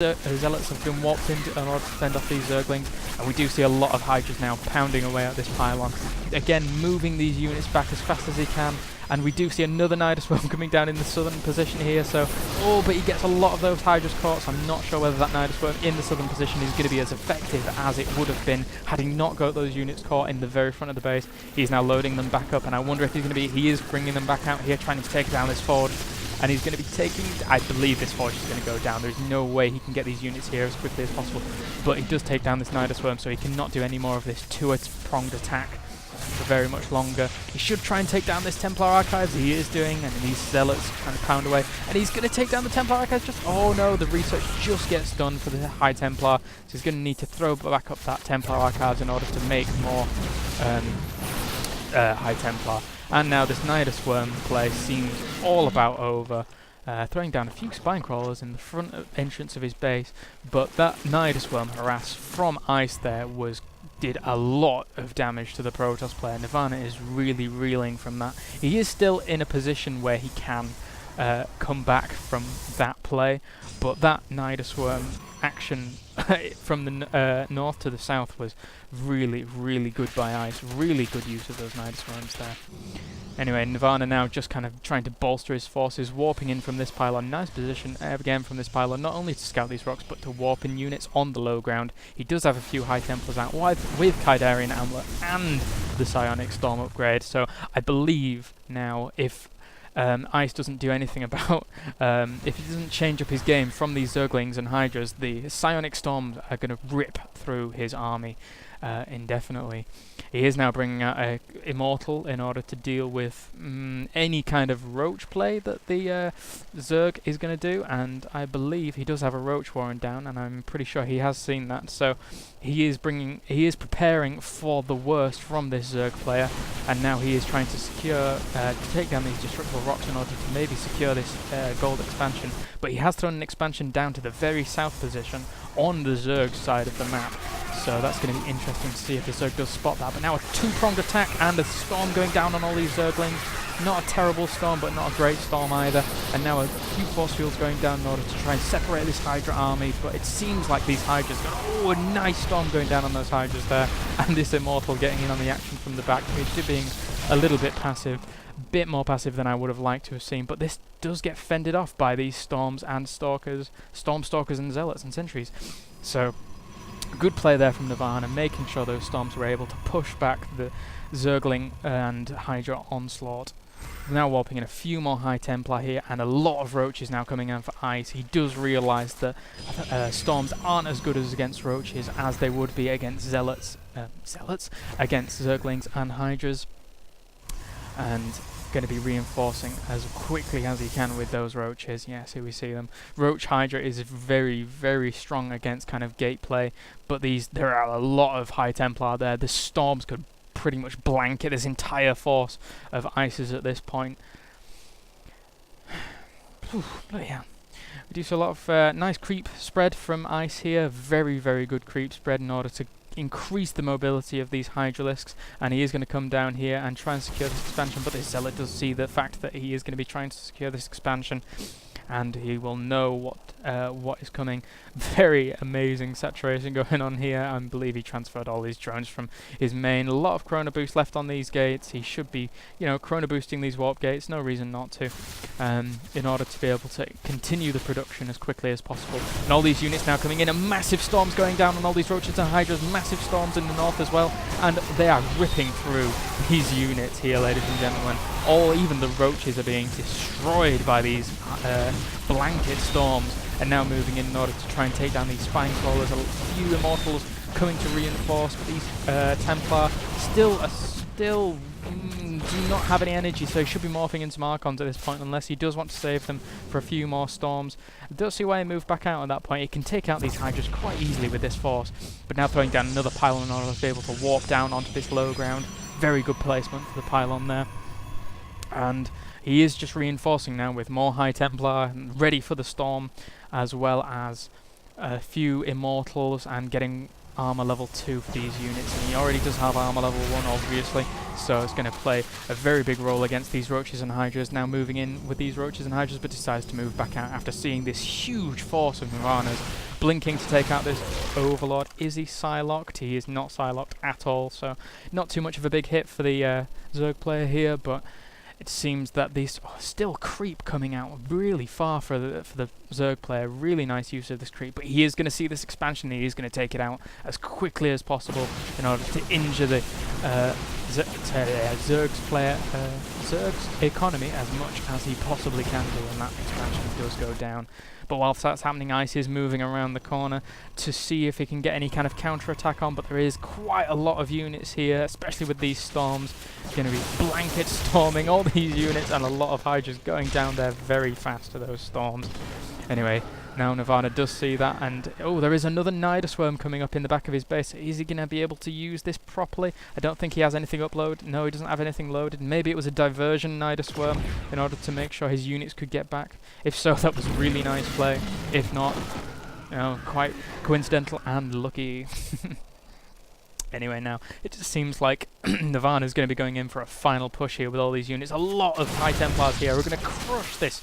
Zealots have been warped in order to fend off these Zerglings, and we do see a lot of Hydras now pounding away at this pylon. Again, moving these units back as fast as he can, and we do see another Nidus Worm coming down in the southern position here, so... Oh, but he gets a lot of those Hydras caught, so I'm not sure whether that Nidus Worm in the southern position is going to be as effective as it would have been had he not got those units caught in the very front of the base. He's now loading them back up, and I wonder if he's going to be... He is bringing them back out here, trying to take down this forge. And he's going to be taking... I believe this forge is going to go down. There's no way he can get these units here as quickly as possible. But he does take down this Nidus Worm, so he cannot do any more of this two-pronged attack for very much longer. He should try and take down this Templar Archives. He is doing, and these Zealots trying to pound away. And he's going to take down the Templar Archives just... Oh no, the research just gets done for the High Templar. So he's going to need to throw back up that Templar Archives in order to make more High Templar. And now this Nidus Worm play seems all about over, throwing down a few Spine Crawlers in the front entrance of his base, but that Nidus Worm harass from ice there did a lot of damage to the Protoss player. nirvAnA is really reeling from that. He is still in a position where he can come back from that play, but that Nidus Worm action from the north to the south was really good by ice. Really good use of those Nidus Worms there. Anyway, nirvAnA now just kind of trying to bolster his forces, warping in from this pylon. Nice position again from this pylon, not only to scout these rocks, but to warp in units on the low ground. He does have a few High Templars out with Kydarian Amulet and the Psionic Storm upgrade, so I believe now if Ice doesn't do anything about, if he doesn't change up his game from these Zerglings and Hydras, the Psionic Storms are going to rip through his army indefinitely. He is now bringing out a Immortal in order to deal with any kind of roach play that the Zerg is going to do, and I believe he does have a Roach Warren down, and I'm pretty sure he has seen that, so he is preparing for the worst from this Zerg player, and now he is trying to secure, to take down these destructible rocks in order to maybe secure this gold expansion, but he has thrown an expansion down to the very south position on the Zerg side of the map. So that's going to be interesting to see if the Zerg does spot that. But now a two-pronged attack and a storm going down on all these Zerglings. Not a terrible storm, but not a great storm either. And now a few force fields going down in order to try and separate this Hydra army. But it seems like these Hydras... Oh, a nice storm going down on those Hydras there. And this Immortal getting in on the action from the back, which being a little bit passive. Bit more passive than I would have liked to have seen. But this does get fended off by these Storms and Stalkers. Storm Stalkers and Zealots and Sentries. So... good play there from nirvAnA, making sure those Storms were able to push back the Zergling and Hydra onslaught. Now warping in a few more High Templar here, and a lot of Roaches now coming in for ice. He does realise that Storms aren't as good as against Roaches as they would be against Zealots, against Zerglings and Hydras. And going to be reinforcing as quickly as he can with those Roaches. Yes, here we see them. Roach Hydra is very strong against kind of gate play, but there are a lot of High Templar there. The Storms could pretty much blanket this entire force of Ices at this point. Bloody hell. We do see a lot of nice creep spread from Ice here. Very good creep spread in order to increase the mobility of these Hydralisks, and he is going to come down here and try and secure this expansion, but this Zealot does see the fact that he is going to be trying to secure this expansion, and he will know what is coming. Very amazing saturation going on here. I believe he transferred all these drones from his main. A lot of Chrono Boost left on these gates. He should be, Chrono Boosting these warp gates. No reason not to, in order to be able to continue the production as quickly as possible. And all these units now coming in, and massive storms going down on all these Roaches and Hydras. Massive storms in the north as well, and they are ripping through these units here, ladies and gentlemen. Even the Roaches are being destroyed by these blanket storms, and now moving in order to try and take down these Spine Crawlers. A few Immortals coming to reinforce, but these Templar still do not have any energy, so he should be morphing into Archons at this point, unless he does want to save them for a few more storms. I don't see why he moved back out at that point. He can take out these Hydras quite easily with this force, but now throwing down another pylon in order to be able to warp down onto this low ground. Very good placement for the pylon there. And he is just reinforcing now with more High Templar, ready for the storm, as well as a few Immortals and getting armor level 2 for these units, and he already does have armor level 1 obviously, so it's going to play a very big role against these Roaches and Hydras. Now moving in with these Roaches and Hydras, but decides to move back out after seeing this huge force of nirvAna's blinking to take out this Overlord. Is he Psylocked? He is not Psylocked at all, so not too much of a big hit for the Zerg player here, but it seems that these still creep coming out really far for the Zerg player. Really nice use of this creep, but he is going to see this expansion and he is going to take it out as quickly as possible in order to injure the Zerg's economy as much as he possibly can do, and that expansion does go down. But whilst that's happening, Ice is moving around the corner to see if he can get any kind of counter-attack on, but there is quite a lot of units here, especially with these storms. It's going to be blanket storming all these units, and a lot of Hydras going down there very fast to those storms. Anyway, now nirvAnA does see that, and oh, there is another nidrSwarm coming up in the back of his base. Is he going to be able to use this properly? I don't think he has anything uploaded. No, he doesn't have anything loaded. Maybe it was a diversion nidrSwarm in order to make sure his units could get back. If so, that was really nice play. If not, you know, quite coincidental and lucky. Anyway, now, it just seems like nirvAnA is going to be going in for a final push here with all these units. A lot of High Templars here. We're going to crush this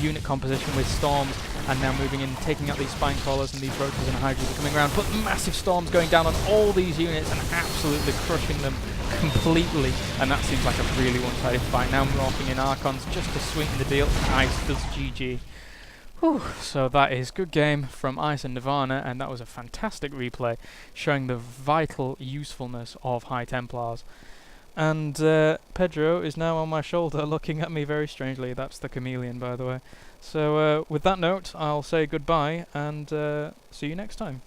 unit composition with storms, and now moving in, taking out these spine crawlers, and these roaches and hydras are coming around. But massive storms going down on all these units and absolutely crushing them completely. And that seems like a really one-sided fight. Now morphing in Archons just to sweeten the deal. Ice does GG. Whew, so that is good game from Ice and nirvAnA, and that was a fantastic replay showing the vital usefulness of High Templars. And Pedro is now on my shoulder looking at me very strangely. That's the chameleon, by the way. So with that note, I'll say goodbye and see you next time.